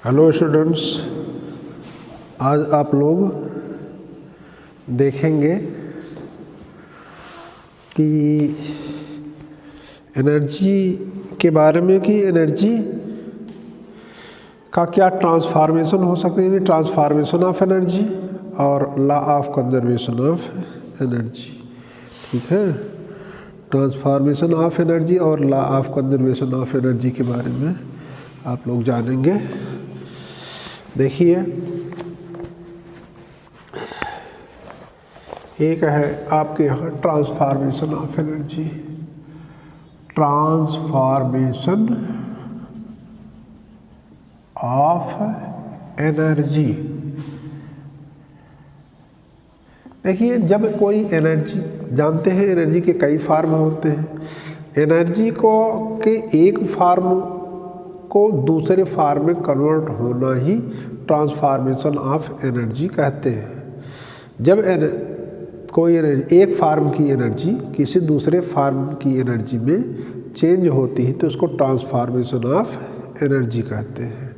Hello students, आज आप लोग देखेंगे कि एनर्जी के बारे में कि एनर्जी का क्या ट्रांसफॉर्मेशन हो सकता है, यानी ट्रांसफॉर्मेशन ऑफ एनर्जी और law of conservation of energy. ठीक है, ट्रांसफॉर्मेशन ऑफ एनर्जी और law of conservation of energy के बारे में आप लोग जानेंगे। देखिए, एक है आपके यहाँ transformation of energy. Transformation of energy. देखिए, जब कोई एनर्जी, जानते हैं एनर्जी के कई फॉर्म होते हैं। एनर्जी को के एक फॉर्म को दूसरे फॉर्म में कन्वर्ट होना ही ट्रांसफॉर्मेशन ऑफ एनर्जी कहते हैं। जब कोई एनर्जी, एक फॉर्म की एनर्जी किसी दूसरे फॉर्म की एनर्जी में चेंज होती है तो उसको ट्रांसफॉर्मेशन ऑफ एनर्जी कहते हैं।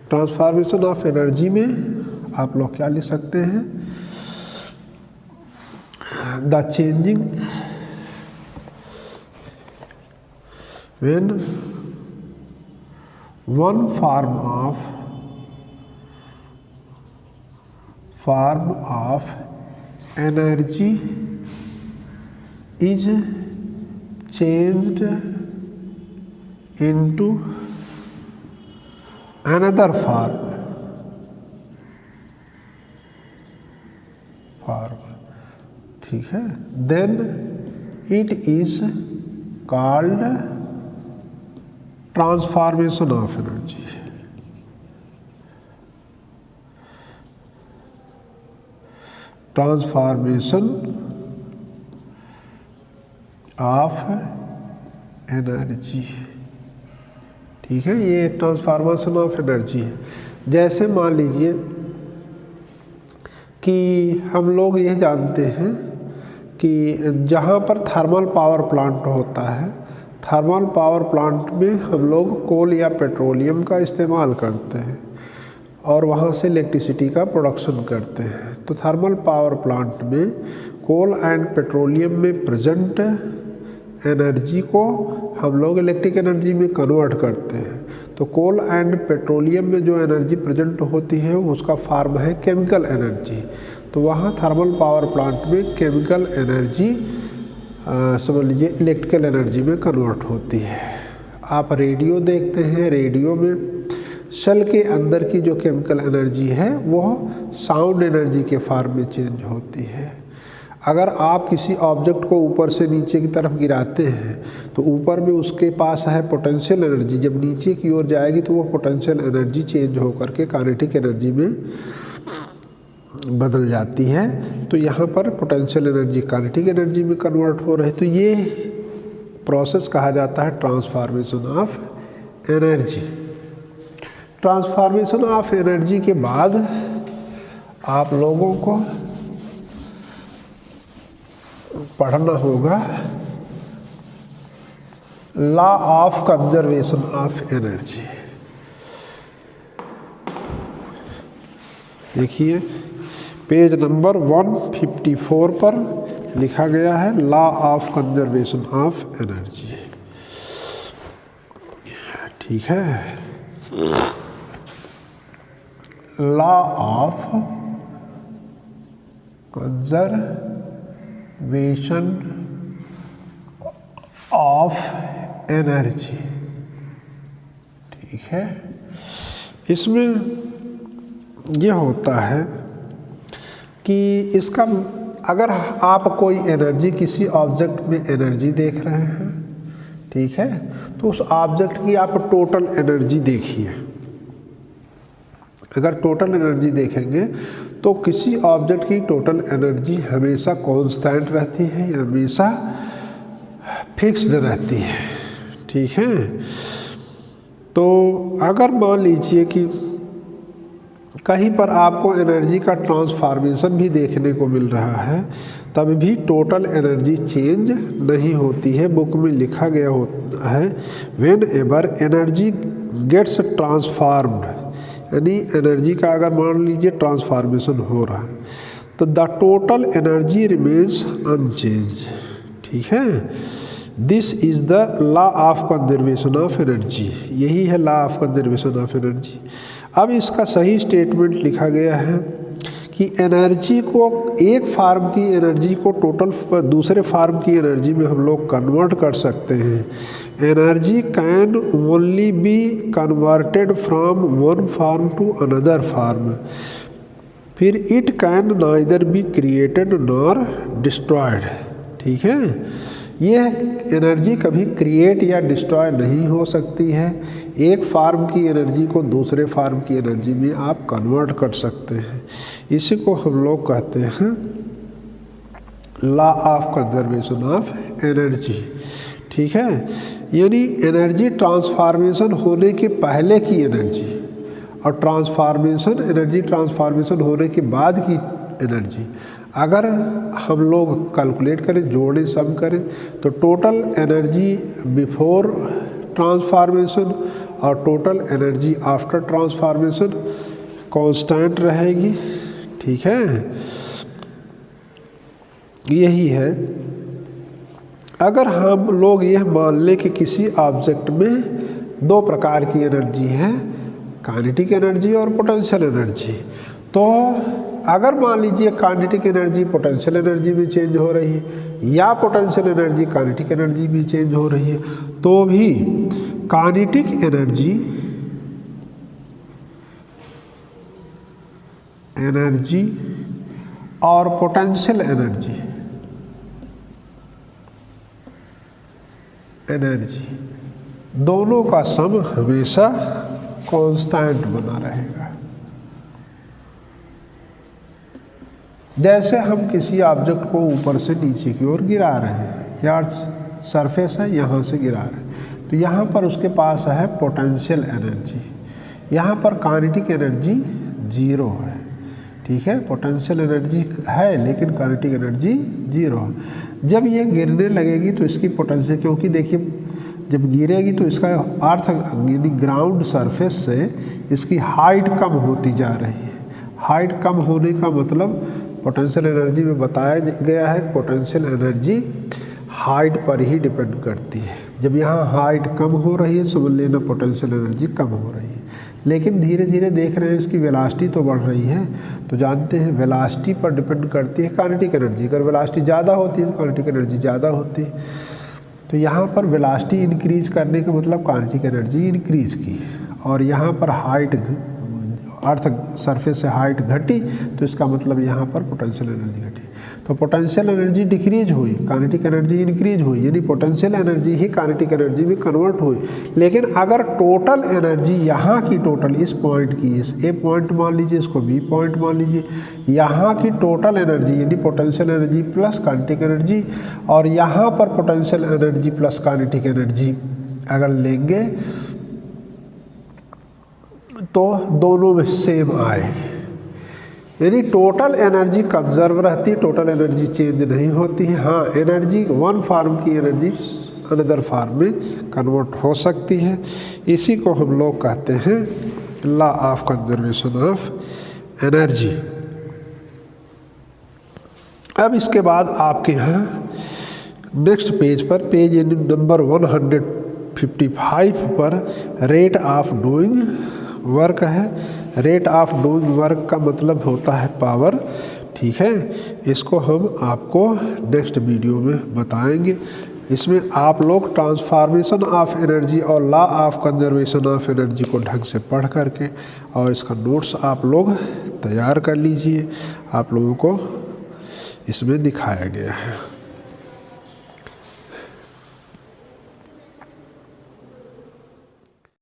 ट्रांसफॉर्मेशन ऑफ एनर्जी में आप लोग क्या लिख सकते हैं? The changing when one form of energy is changed into another form, ठीक है, then it is called transformation of energy. Transformation of energy, ठीक है, ये ट्रांसफॉर्मेशन ऑफ एनर्जी है। जैसे मान लीजिए कि हम लोग ये जानते हैं कि जहाँ पर थर्मल पावर प्लांट होता है, थर्मल पावर प्लांट में हम लोग कोल या पेट्रोलियम का इस्तेमाल करते हैं और वहाँ से इलेक्ट्रिसिटी का प्रोडक्शन करते हैं। तो थर्मल पावर प्लांट में कोल एंड पेट्रोलियम में प्रेजेंट एनर्जी को हम लोग इलेक्ट्रिक एनर्जी में कन्वर्ट करते हैं। तो कोल एंड पेट्रोलियम में जो एनर्जी प्रेजेंट होती है उसका फॉर्म है केमिकल एनर्जी। तो वहाँ थर्मल पावर प्लांट में केमिकल एनर्जी समझ लीजिए इलेक्ट्रिकल एनर्जी में कन्वर्ट होती है। आप रेडियो देखते हैं, रेडियो में सेल के अंदर की जो केमिकल एनर्जी है वह साउंड एनर्जी के फॉर्म में चेंज होती है। अगर आप किसी ऑब्जेक्ट को ऊपर से नीचे की तरफ गिराते हैं तो ऊपर में उसके पास है पोटेंशियल एनर्जी, जब नीचे की ओर जाएगी तो वो पोटेंशियल एनर्जी चेंज होकर के काइनेटिक एनर्जी में बदल जाती है। तो यहाँ पर पोटेंशियल एनर्जी काइनेटिक एनर्जी में कन्वर्ट हो रही है। तो ये प्रोसेस कहा जाता है transformation of energy. Transformation of energy के बाद आप लोगों को पढ़ना होगा law of conservation of energy. देखिए, पेज नंबर 154 पर लिखा गया है law of conservation of energy. ठीक है, law of conservation of energy. ठीक है, इसमें यह होता है कि इसका, अगर आप कोई एनर्जी, किसी ऑब्जेक्ट में एनर्जी देख रहे हैं, ठीक है, तो उस ऑब्जेक्ट की आप टोटल एनर्जी देखिए। अगर टोटल एनर्जी देखेंगे तो किसी ऑब्जेक्ट की टोटल एनर्जी हमेशा कांस्टेंट रहती है या हमेशा फिक्स्ड रहती है। ठीक है, तो अगर मान लीजिए कि कहीं पर आपको एनर्जी का ट्रांसफॉर्मेशन भी देखने को मिल रहा है, तब भी टोटल एनर्जी चेंज नहीं होती है। बुक में लिखा गया होता है whenever energy gets transformed, यानी एनर्जी का अगर मान लीजिए ट्रांसफॉर्मेशन हो रहा है तो the total energy remains unchange. ठीक है, this is the law of conservation of energy, यही है law of conservation of energy. अब इसका सही स्टेटमेंट लिखा गया है कि एनर्जी को, एक फार्म की एनर्जी को टोटल दूसरे फार्म की एनर्जी में हम लोग कन्वर्ट कर सकते हैं। Energy can only be converted from one form to another form, फिर it can neither be created nor destroyed. ठीक है, यह एनर्जी कभी क्रिएट या डिस्ट्रॉय नहीं हो सकती है। एक फार्म की एनर्जी को दूसरे फार्म की एनर्जी में आप कन्वर्ट कर सकते हैं, इसी को हम लोग कहते हैं law of conservation of energy. ठीक है, यानी एनर्जी ट्रांसफॉर्मेशन होने के पहले की एनर्जी और एनर्जी ट्रांसफॉर्मेशन होने के बाद की एनर्जी अगर हम लोग कैलकुलेट करें, जोड़ें, सम करें तो टोटल एनर्जी बिफोर ट्रांसफॉर्मेशन और total energy after transformation constant रहेगी। ठीक है, यही है। अगर हम लोग यह मान लें कि किसी ऑब्जेक्ट में दो प्रकार की एनर्जी है, काइनेटिक एनर्जी और पोटेंशियल एनर्जी, तो अगर मान लीजिए काइनेटिक एनर्जी पोटेंशियल एनर्जी में चेंज हो रही है या पोटेंशियल एनर्जी काइनेटिक एनर्जी में चेंज हो रही है, तो भी काइनेटिक एनर्जी और पोटेंशियल एनर्जी दोनों का सम हमेशा कांस्टेंट बना रहेगा। जैसे हम किसी ऑब्जेक्ट को ऊपर से नीचे की ओर गिरा रहे हैं, या सरफेस है, यहाँ से गिरा रहे हैं, तो यहाँ पर उसके पास है पोटेंशियल एनर्जी, यहाँ पर काइनेटिक एनर्जी 0 है। ठीक है, पोटेंशियल एनर्जी है लेकिन काइनेटिक एनर्जी 0 है। जब ये गिरने लगेगी तो इसकी पोटेंशियल, क्योंकि देखिए जब गिरेगी तो इसका अर्थ यानी ग्राउंड सरफेस से इसकी हाइट कम होती जा रही है। हाइट कम होने का मतलब पोटेंशियल एनर्जी में बताया गया है, पोटेंशियल एनर्जी हाइट पर ही डिपेंड करती है। जब यहाँ हाइट कम हो रही है समझ लेना पोटेंशियल एनर्जी कम हो रही है। लेकिन धीरे धीरे देख रहे हैं इसकी वेलोसिटी तो बढ़ रही है, तो जानते हैं वेलोसिटी पर डिपेंड करती है काइनेटिक एनर्जी। अगर वेलोसिटी ज़्यादा होती है तो काइनेटिक एनर्जी ज़्यादा होती है। तो यहाँ पर वेलोसिटी इंक्रीज करने का मतलब काइनेटिक एनर्जी इंक्रीज की, और यहाँ पर हाइट अर्थ सरफेस से हाइट घटी तो इसका मतलब यहाँ पर पोटेंशियल एनर्जी घटी। तो पोटेंशियल एनर्जी डिक्रीज हुई, काइनेटिक एनर्जी इंक्रीज हुई, यानी पोटेंशियल एनर्जी ही काइनेटिक एनर्जी में कन्वर्ट हुई। लेकिन अगर टोटल एनर्जी यहाँ की टोटल इस पॉइंट की, इस ए पॉइंट मान लीजिए, इसको बी पॉइंट मान लीजिए, यहाँ की टोटल एनर्जी यानी potential energy plus kinetic energy, और यहाँ पर potential energy plus kinetic energy अगर लेंगे तो दोनों में सेम आएगी, यानी टोटल एनर्जी कंजर्व रहती है, टोटल एनर्जी चेंज नहीं होती है। हाँ, एनर्जी वन फार्म की एनर्जी अनदर फार्म में कन्वर्ट हो सकती है। इसी को हम लोग कहते हैं law of conservation of energy. अब इसके बाद आपके यहाँ नेक्स्ट पेज पर, पेज नंबर 155 पर रेट ऑफ डूइंग वर्क है। रेट ऑफ डूइंग वर्क का मतलब होता है पावर। ठीक है, इसको हम आपको नेक्स्ट वीडियो में बताएंगे। इसमें आप लोग ट्रांसफॉर्मेशन ऑफ एनर्जी और law of conservation of energy को ढंग से पढ़ करके और इसका नोट्स आप लोग तैयार कर लीजिए। आप लोगों को इसमें दिखाया गया है।